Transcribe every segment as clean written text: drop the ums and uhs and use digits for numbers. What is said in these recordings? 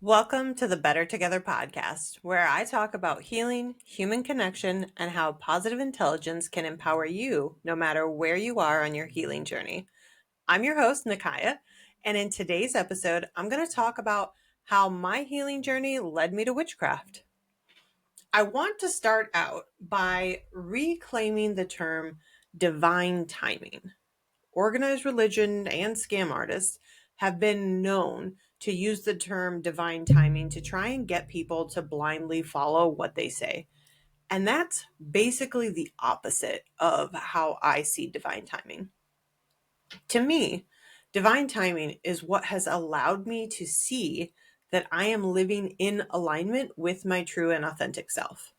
Welcome to the Better Together podcast, where I talk about healing, human connection, and how positive intelligence can empower you no matter where you are on your healing journey. I'm your host, Nakiya, and in today's episode, I'm going to talk about how my healing journey led me to witchcraft. I want to start out by reclaiming the term divine timing. Organized religion and scam artists have been known to use the term divine timing to try and get people to blindly follow what they say. And that's basically the opposite of how I see divine timing. To me, divine timing is what has allowed me to see that I am living in alignment with my true and authentic self.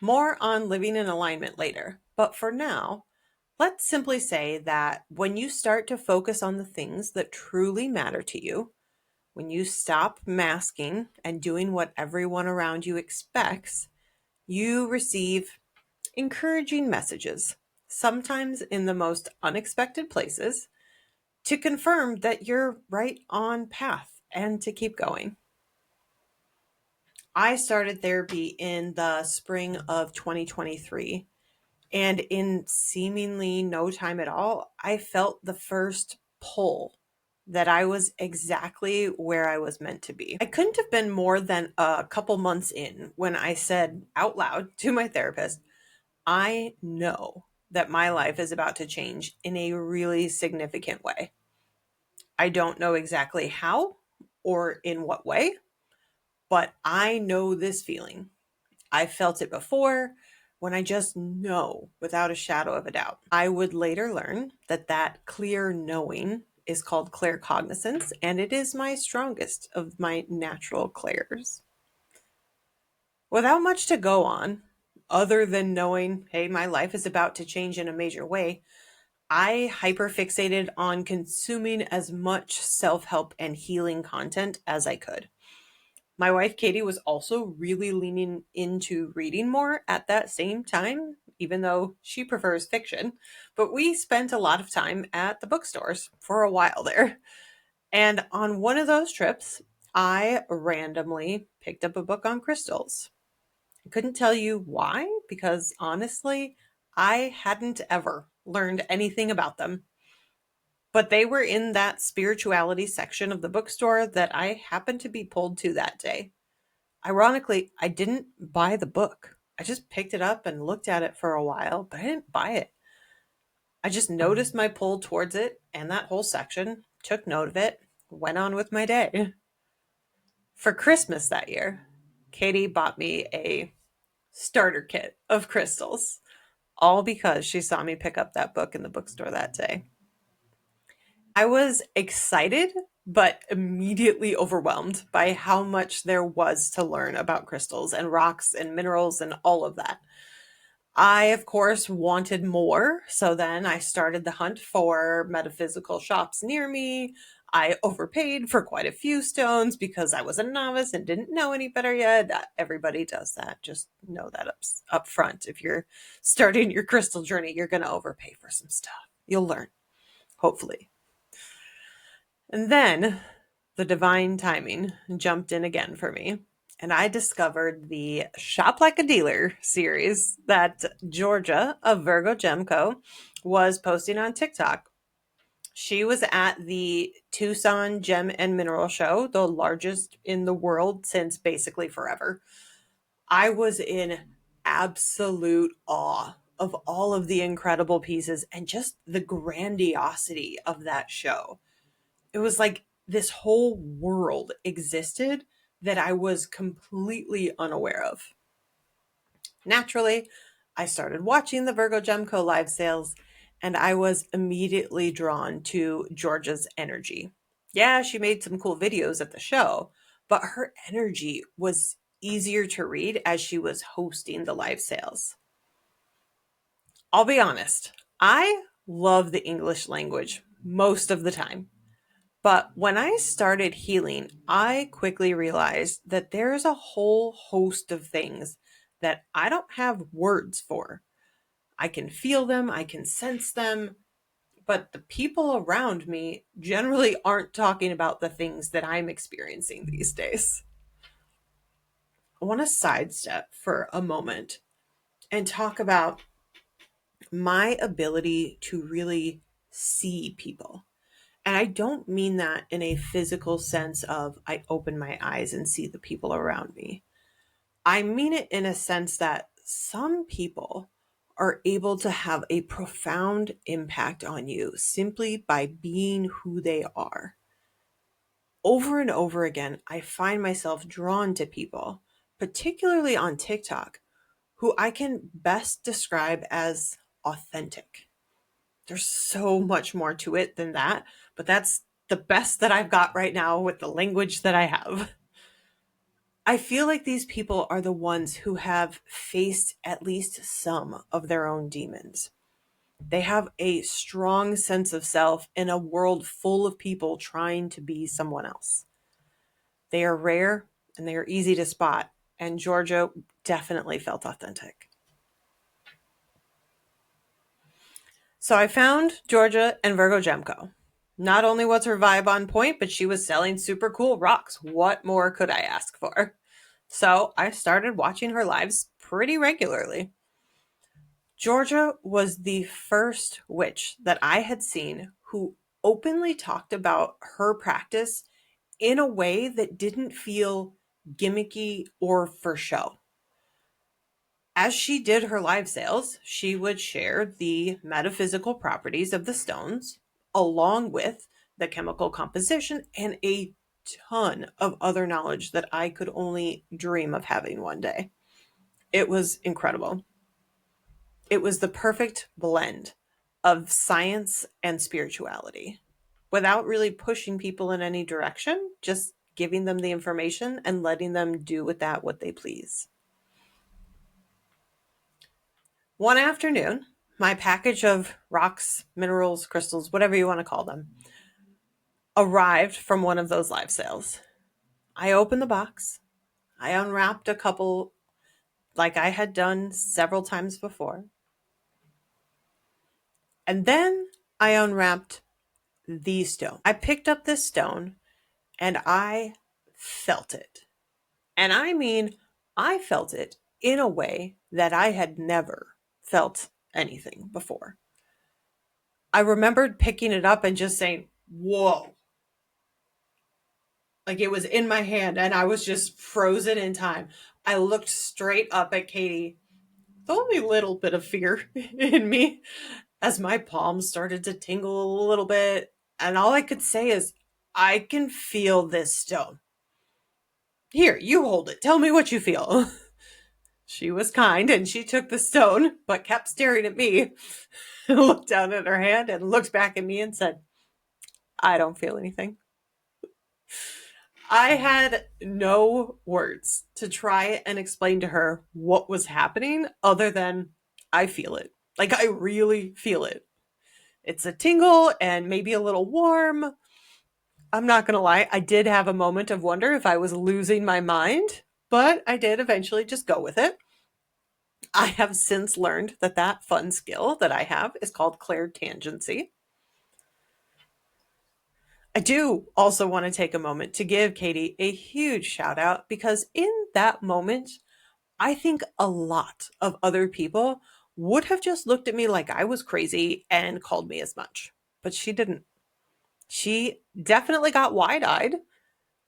More on living in alignment later, but for now, let's simply say that when you start to focus on the things that truly matter to you, when you stop masking and doing what everyone around you expects, you receive encouraging messages, sometimes in the most unexpected places, to confirm that you're right on path and to keep going. I started therapy in the spring of 2023. And in seemingly no time at all, I felt the first pull that I was exactly where I was meant to be. I couldn't have been more than a couple months in when I said out loud to my therapist, I know that my life is about to change in a really significant way. I don't know exactly how or in what way, but I know this feeling. I've felt it before when I just know without a shadow of a doubt. I would later learn that that clear knowing is called claircognizance, and it is my strongest of my natural clairs. Without much to go on, other than knowing, hey, my life is about to change in a major way, I hyperfixated on consuming as much self help and healing content as I could. My wife, Katie, was also really leaning into reading more at that same time, even though she prefers fiction. But we spent a lot of time at the bookstores for a while there. And on one of those trips, I randomly picked up a book on crystals. I couldn't tell you why, because honestly, I hadn't ever learned anything about them. But they were in that spirituality section of the bookstore that I happened to be pulled to that day. Ironically, I didn't buy the book. I just picked it up and looked at it for a while, but I didn't buy it. I just noticed my pull towards it and that whole section, took note of it, went on with my day. For Christmas that year, Katie bought me a starter kit of crystals, all because she saw me pick up that book in the bookstore that day. I was excited, but immediately overwhelmed by how much there was to learn about crystals and rocks and minerals and all of that. I, of course, wanted more. So then I started the hunt for metaphysical shops near me. I overpaid for quite a few stones because I was a novice and didn't know any better yet. Everybody does that. Just know that up front. If you're starting your crystal journey, you're going to overpay for some stuff. You'll learn, hopefully. And then the divine timing jumped in again for me. And I discovered the Shop Like a Dealer series that Georgia of Virgo Gem Co. was posting on TikTok. She was at the Tucson Gem and Mineral Show, the largest in the world since basically forever. I was in absolute awe of all of the incredible pieces and just the grandiosity of that show. It was like this whole world existed that I was completely unaware of. Naturally, I started watching the Virgo Gemco live sales and I was immediately drawn to Georgia's energy. Yeah, she made some cool videos at the show, but her energy was easier to read as she was hosting the live sales. I'll be honest, I love the English language most of the time. But when I started healing, I quickly realized that there's a whole host of things that I don't have words for. I can feel them, I can sense them, but the people around me generally aren't talking about the things that I'm experiencing these days. I want to sidestep for a moment and talk about my ability to really see people. And I don't mean that in a physical sense of I open my eyes and see the people around me. I mean it in a sense that some people are able to have a profound impact on you simply by being who they are. Over and over again, I find myself drawn to people, particularly on TikTok, who I can best describe as authentic. There's so much more to it than that, but that's the best that I've got right now with the language that I have. I feel like these people are the ones who have faced at least some of their own demons. They have a strong sense of self in a world full of people trying to be someone else. They are rare and they are easy to spot, and Georgia definitely felt authentic. So I found Georgia and Virgo Gemco. Not only was her vibe on point, but she was selling super cool rocks. What more could I ask for? So I started watching her lives pretty regularly. Georgia was the first witch that I had seen who openly talked about her practice in a way that didn't feel gimmicky or for show. As she did her live sales, she would share the metaphysical properties of the stones along with the chemical composition and a ton of other knowledge that I could only dream of having one day. It was incredible. It was the perfect blend of science and spirituality without really pushing people in any direction, just giving them the information and letting them do with that what they please. One afternoon, my package of rocks, minerals, crystals, whatever you want to call them, arrived from one of those live sales. I opened the box. I unwrapped a couple like I had done several times before. And then I unwrapped the stone. I picked up this stone and I felt it. And I mean, I felt it in a way that I had never felt anything before. I remembered picking it up and just saying, whoa. Like it was in my hand and I was just frozen in time. I looked straight up at Katie, the only little bit of fear in me as my palms started to tingle a little bit. And all I could say is, I can feel this stone. Here, you hold it. Tell me what you feel. She was kind and she took the stone, but kept staring at me, looked down at her hand and looked back at me and said, I don't feel anything. I had no words to try and explain to her what was happening other than I feel it. Like I really feel it. It's a tingle and maybe a little warm. I'm not going to lie. I did have a moment of wonder if I was losing my mind, but I did eventually just go with it. I have since learned that that fun skill that I have is called clairtangency. I do also want to take a moment to give Katie a huge shout out because in that moment, I think a lot of other people would have just looked at me like I was crazy and called me as much. But she didn't. She definitely got wide eyed,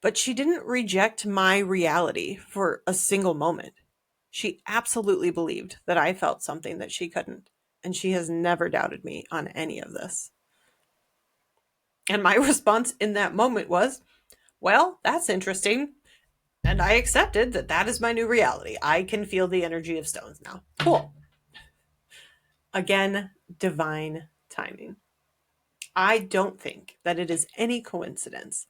but she didn't reject my reality for a single moment. She absolutely believed that I felt something that she couldn't, and she has never doubted me on any of this. And my response in that moment was, well, that's interesting. And I accepted that that is my new reality. I can feel the energy of stones now. Cool. Again, divine timing. I don't think that it is any coincidence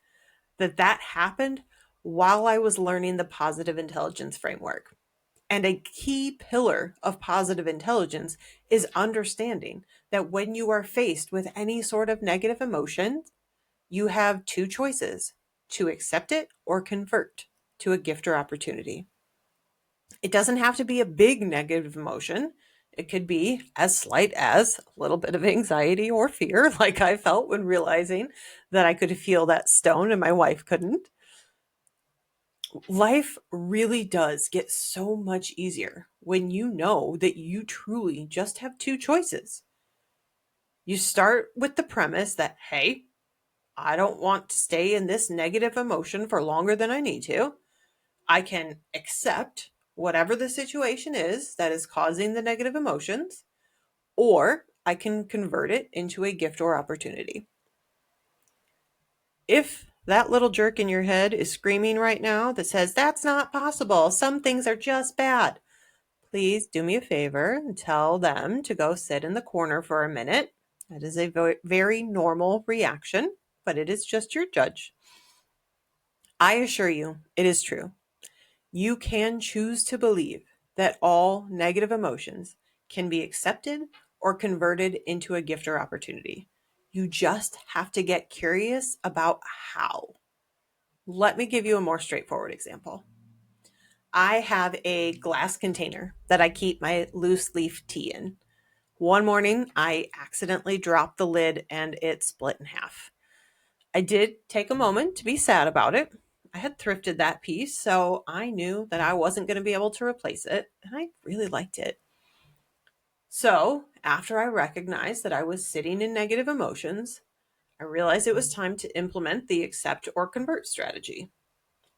that that happened while I was learning the positive intelligence framework. And a key pillar of positive intelligence is understanding that when you are faced with any sort of negative emotion, you have two choices: to accept it or convert to a gift or opportunity. It doesn't have to be a big negative emotion. It could be as slight as a little bit of anxiety or fear, like I felt when realizing that I could feel that stone and my wife couldn't. Life really does get so much easier when you know that you truly just have two choices. You start with the premise that, hey, I don't want to stay in this negative emotion for longer than I need to. I can accept whatever the situation is that is causing the negative emotions, or I can convert it into a gift or opportunity. If that little jerk in your head is screaming right now that says, that's not possible, some things are just bad, please do me a favor and tell them to go sit in the corner for a minute. That is a very normal reaction, but it is just your judge. I assure you, it is true. You can choose to believe that all negative emotions can be accepted or converted into a gift or opportunity. You just have to get curious about how. Let me give you a more straightforward example. I have a glass container that I keep my loose leaf tea in. One morning, I accidentally dropped the lid and it split in half. I did take a moment to be sad about it. I had thrifted that piece, so I knew that I wasn't going to be able to replace it, and I really liked it. So, after I recognized that I was sitting in negative emotions, I realized it was time to implement the accept or convert strategy.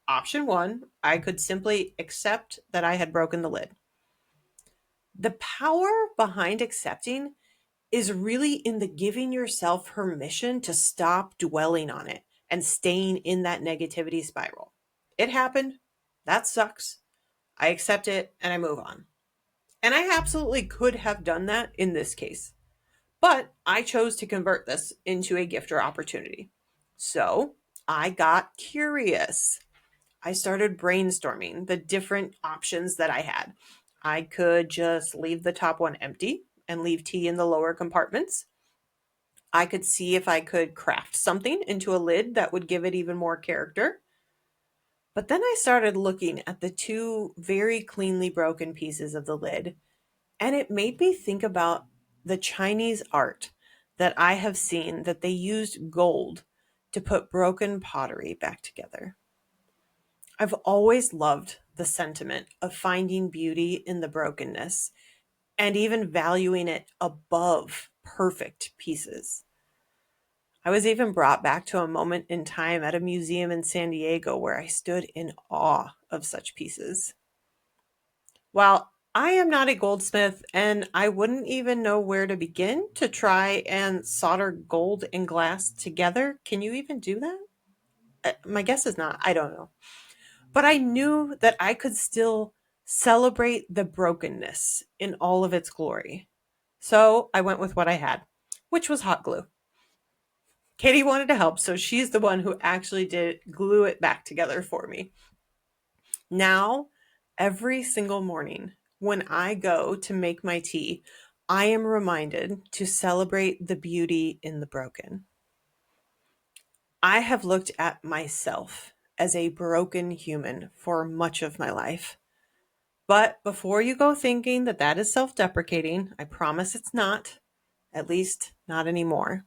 Option one, I could simply accept that I had broken the lid. The power behind accepting is really in the giving yourself permission to stop dwelling on it and staying in that negativity spiral. It happened. That sucks. I accept it and I move on. And I absolutely could have done that in this case. But I chose to convert this into a gift or opportunity. So I got curious. I started brainstorming the different options that I had. I could just leave the top one empty and leave tea in the lower compartments. I could see if I could craft something into a lid that would give it even more character. But then I started looking at the two very cleanly broken pieces of the lid, and it made me think about the Chinese art that I have seen that they used gold to put broken pottery back together. I've always loved the sentiment of finding beauty in the brokenness and even valuing it above perfect pieces. I was even brought back to a moment in time at a museum in San Diego where I stood in awe of such pieces. While I am not a goldsmith and I wouldn't even know where to begin to try and solder gold and glass together, can you even do that? My guess is not. I don't know. But I knew that I could still celebrate the brokenness in all of its glory. So I went with what I had, which was hot glue. Katie wanted to help, so she's the one who actually did glue it back together for me. Now, every single morning when I go to make my tea, I am reminded to celebrate the beauty in the broken. I have looked at myself as a broken human for much of my life. But before you go thinking that that is self-deprecating, I promise it's not, at least not anymore.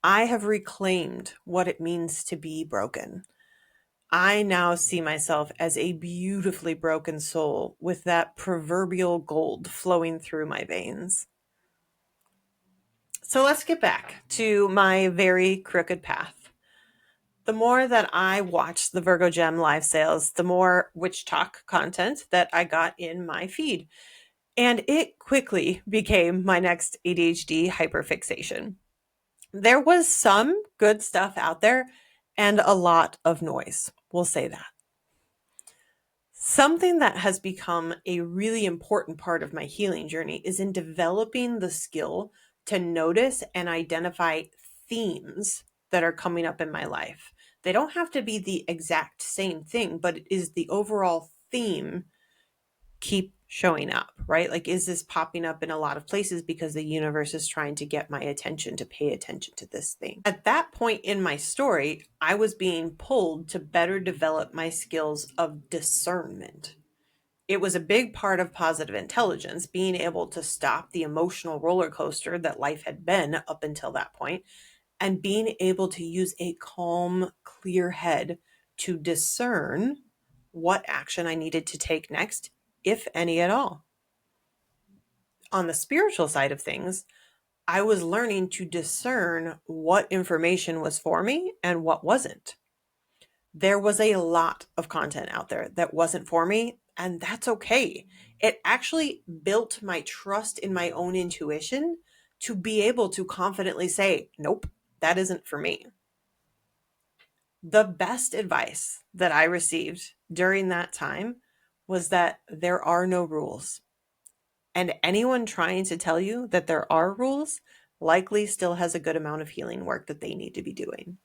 I have reclaimed what it means to be broken. I now see myself as a beautifully broken soul with that proverbial gold flowing through my veins. So let's get back to my very crooked path. The more that I watched the Virgo Gem live sales, the more witch talk content that I got in my feed. And it quickly became my next ADHD hyperfixation. There was some good stuff out there and a lot of noise. We'll say that. Something that has become a really important part of my healing journey is in developing the skill to notice and identify themes that are coming up in my life. They don't have to be the exact same thing, but it is the overall theme keep showing up, right? Like, is this popping up in a lot of places because the universe is trying to get my attention to pay attention to this thing? At that point in my story, I was being pulled to better develop my skills of discernment. It was a big part of positive intelligence, being able to stop the emotional roller coaster that life had been up until that point, and being able to use a calm, clear head to discern what action I needed to take next, if any at all. On the spiritual side of things, I was learning to discern what information was for me and what wasn't. There was a lot of content out there that wasn't for me, and that's okay. It actually built my trust in my own intuition to be able to confidently say, nope, that isn't for me. The best advice that I received during that time was that there are no rules. And anyone trying to tell you that there are rules likely still has a good amount of healing work that they need to be doing.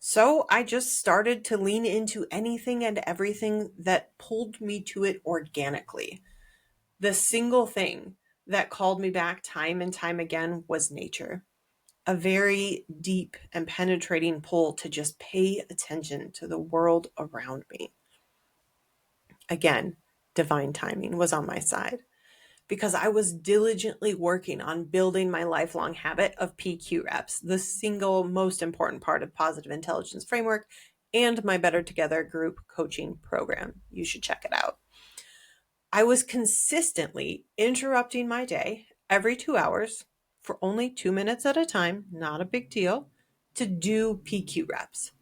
So I just started to lean into anything and everything that pulled me to it organically. The single thing that called me back time and time again was nature. A very deep and penetrating pull to just pay attention to the world around me. Again, divine timing was on my side because I was diligently working on building my lifelong habit of PQ reps, the single most important part of positive intelligence framework and my Better Together group coaching program. You should check it out. I was consistently interrupting my day every 2 hours for only 2 minutes at a time, not a big deal, to do PQ reps,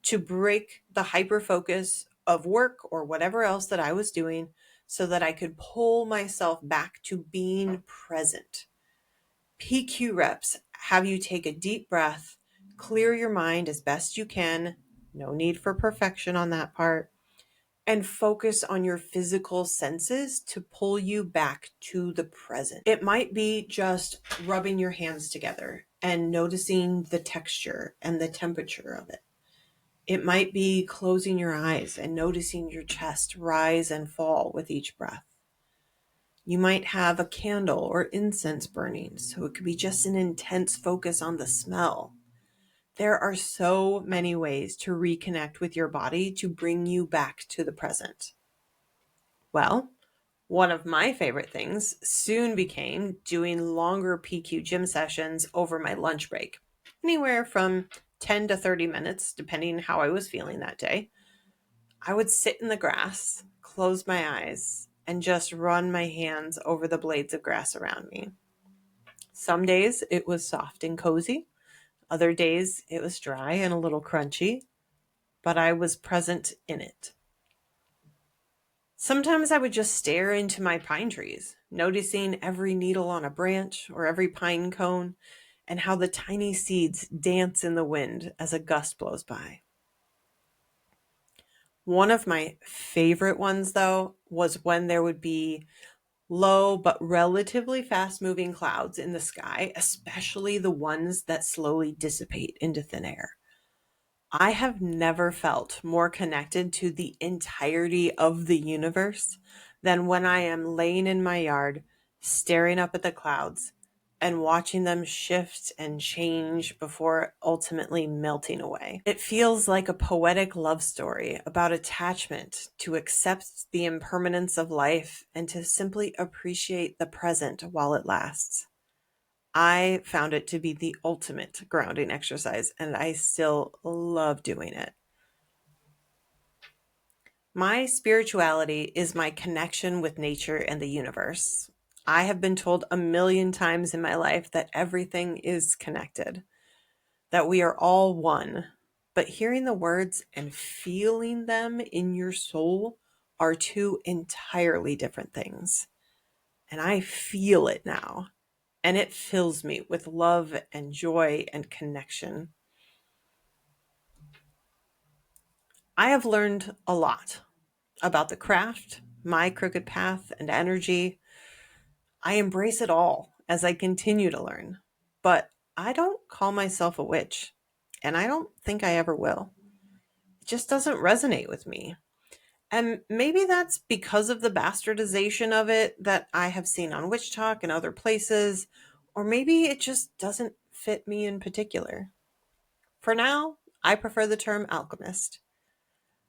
to break the hyper focus of work or whatever else that I was doing so that I could pull myself back to being present. PQ reps have you take a deep breath, clear your mind as best you can, no need for perfection on that part, and focus on your physical senses to pull you back to the present. It might be just rubbing your hands together and noticing the texture and the temperature of it. It might be closing your eyes and noticing your chest rise and fall with each breath. You might have a candle or incense burning, so it could be just an intense focus on the smell. There are so many ways to reconnect with your body to bring you back to the present. Well, one of my favorite things soon became doing longer PQ gym sessions over my lunch break, anywhere from 10 to 30 minutes, depending how I was feeling that day. I would sit in the grass, close my eyes, and just run my hands over the blades of grass around me. Some days it was soft and cozy. Other days it was dry and a little crunchy, but I was present in it. Sometimes I would just stare into my pine trees, noticing every needle on a branch or every pine cone and how the tiny seeds dance in the wind as a gust blows by. One of my favorite ones, though, was when there would be low but relatively fast moving clouds in the sky, especially the ones that slowly dissipate into thin air. I have never felt more connected to the entirety of the universe than when I am laying in my yard, staring up at the clouds and watching them shift and change before ultimately melting away. It feels like a poetic love story about attachment, to accept the impermanence of life and to simply appreciate the present while it lasts. I found it to be the ultimate grounding exercise, and I still love doing it. My spirituality is my connection with nature and the universe. I have been told a million times in my life that everything is connected, that we are all one. But hearing the words and feeling them in your soul are two entirely different things. And I feel it now. And it fills me with love and joy and connection. I have learned a lot about the craft, my crooked path, and energy. I embrace it all as I continue to learn. But I don't call myself a witch, and I don't think I ever will. It just doesn't resonate with me. And maybe that's because of the bastardization of it that I have seen on Witch Talk and other places, or maybe it just doesn't fit me in particular. For now, I prefer the term alchemist.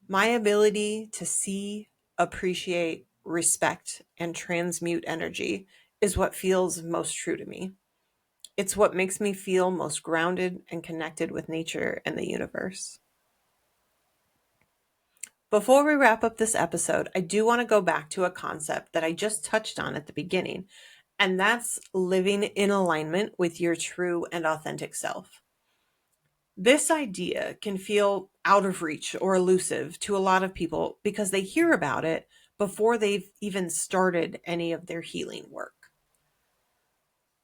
My ability to see, appreciate, respect, and transmute energy is what feels most true to me. It's what makes me feel most grounded and connected with nature and the universe. Before we wrap up this episode, I do want to go back to a concept that I just touched on at the beginning, and that's living in alignment with your true and authentic self. This idea can feel out of reach or elusive to a lot of people because they hear about it before they've even started any of their healing work.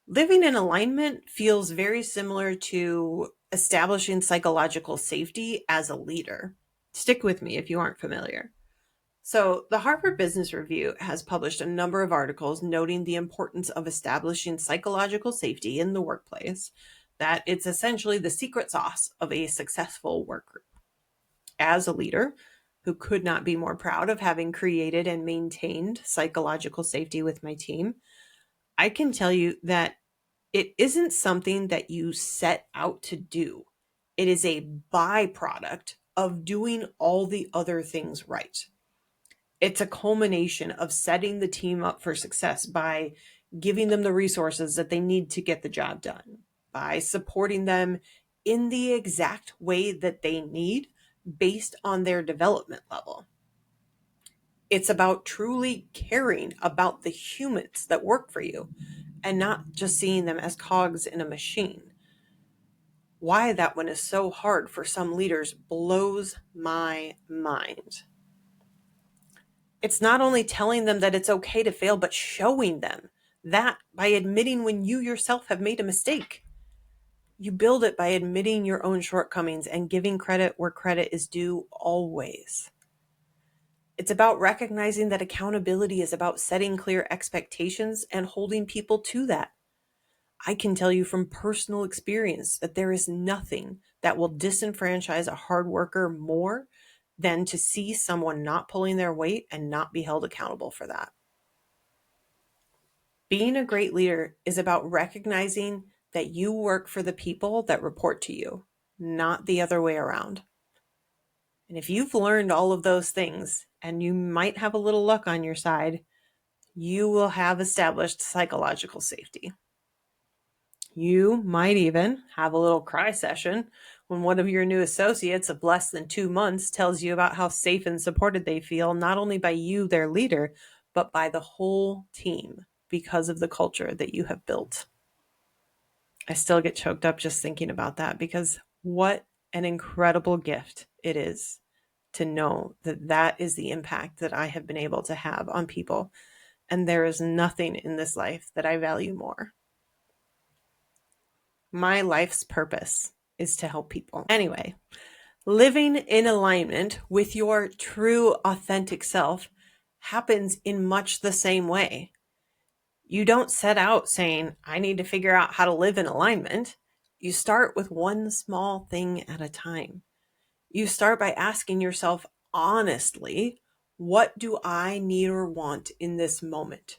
Living in alignment feels very similar to establishing psychological safety as a leader. Stick with me if you aren't familiar. So, the Harvard Business Review has published a number of articles noting the importance of establishing psychological safety in the workplace, that it's essentially the secret sauce of a successful work group. As a leader who could not be more proud of having created and maintained psychological safety with my team, I can tell you that it isn't something that you set out to do. It is a byproduct of doing all the other things right. It's a culmination of setting the team up for success by giving them the resources that they need to get the job done, by supporting them in the exact way that they need based on their development level. It's about truly caring about the humans that work for you and not just seeing them as cogs in a machine. Why that one is so hard for some leaders blows my mind. It's not only telling them that it's okay to fail, but showing them that by admitting when you yourself have made a mistake. You build it by admitting your own shortcomings and giving credit where credit is due always. It's about recognizing that accountability is about setting clear expectations and holding people to that. I can tell you from personal experience that there is nothing that will disenfranchise a hard worker more than to see someone not pulling their weight and not be held accountable for that. Being a great leader is about recognizing that you work for the people that report to you, not the other way around. And if you've learned all of those things, and you might have a little luck on your side, you will have established psychological safety. You might even have a little cry session when one of your new associates of less than 2 months tells you about how safe and supported they feel, not only by you, their leader, but by the whole team because of the culture that you have built. I still get choked up just thinking about that because what an incredible gift it is to know that that is the impact that I have been able to have on people. And there is nothing in this life that I value more. My life's purpose is to help people. Anyway, living in alignment with your true authentic self happens in much the same way. You don't set out saying, I need to figure out how to live in alignment. You start with one small thing at a time. You start by asking yourself honestly, what do I need or want in this moment?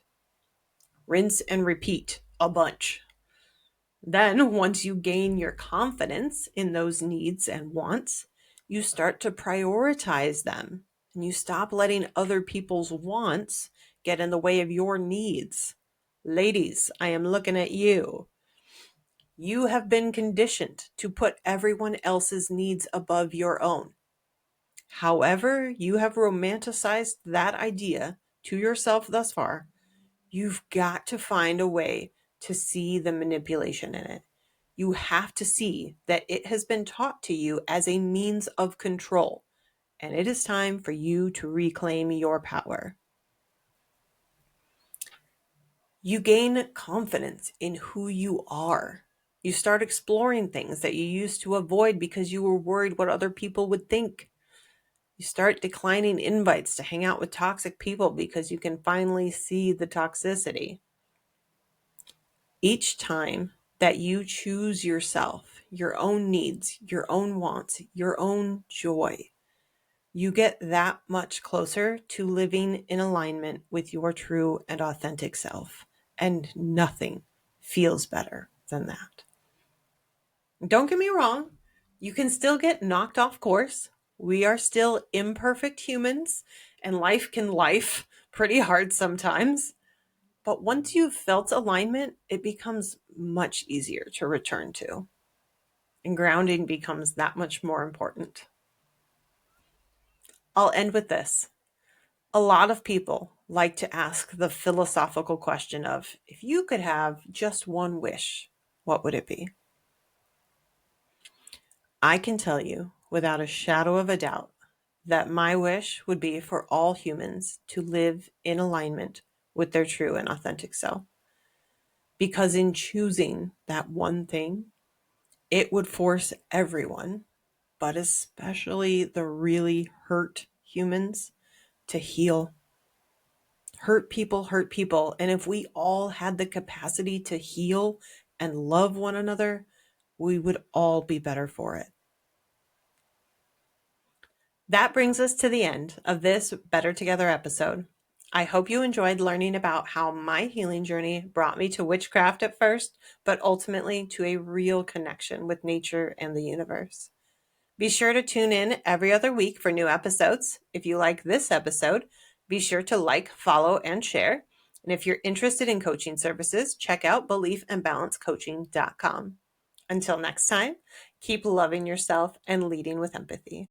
Rinse and repeat a bunch. Then, once you gain your confidence in those needs and wants, you start to prioritize them and you stop letting other people's wants get in the way of your needs. Ladies, I am looking at you. You have been conditioned to put everyone else's needs above your own. However, you have romanticized that idea to yourself thus far. You've got to find a way to see the manipulation in it. You have to see that it has been taught to you as a means of control, and it is time for you to reclaim your power. You gain confidence in who you are. You start exploring things that you used to avoid because you were worried what other people would think. You start declining invites to hang out with toxic people because you can finally see the toxicity. Each time that you choose yourself, your own needs, your own wants, your own joy, you get that much closer to living in alignment with your true and authentic self. And nothing feels better than that. Don't get me wrong, you can still get knocked off course. We are still imperfect humans, and life can life pretty hard sometimes. But once you've felt alignment, it becomes much easier to return to. And grounding becomes that much more important. I'll end with this. A lot of people like to ask the philosophical question of, if you could have just one wish, what would it be? I can tell you without a shadow of a doubt that my wish would be for all humans to live in alignment with their true and authentic self. Because in choosing that one thing, it would force everyone, but especially the really hurt humans, to heal. Hurt people hurt people. And if we all had the capacity to heal and love one another, we would all be better for it. That brings us to the end of this Better Together episode. I hope you enjoyed learning about how my healing journey brought me to witchcraft at first, but ultimately to a real connection with nature and the universe. Be sure to tune in every other week for new episodes. If you like this episode, be sure to like, follow, and share. And if you're interested in coaching services, check out beliefandbalancecoaching.com. Until next time, keep loving yourself and leading with empathy.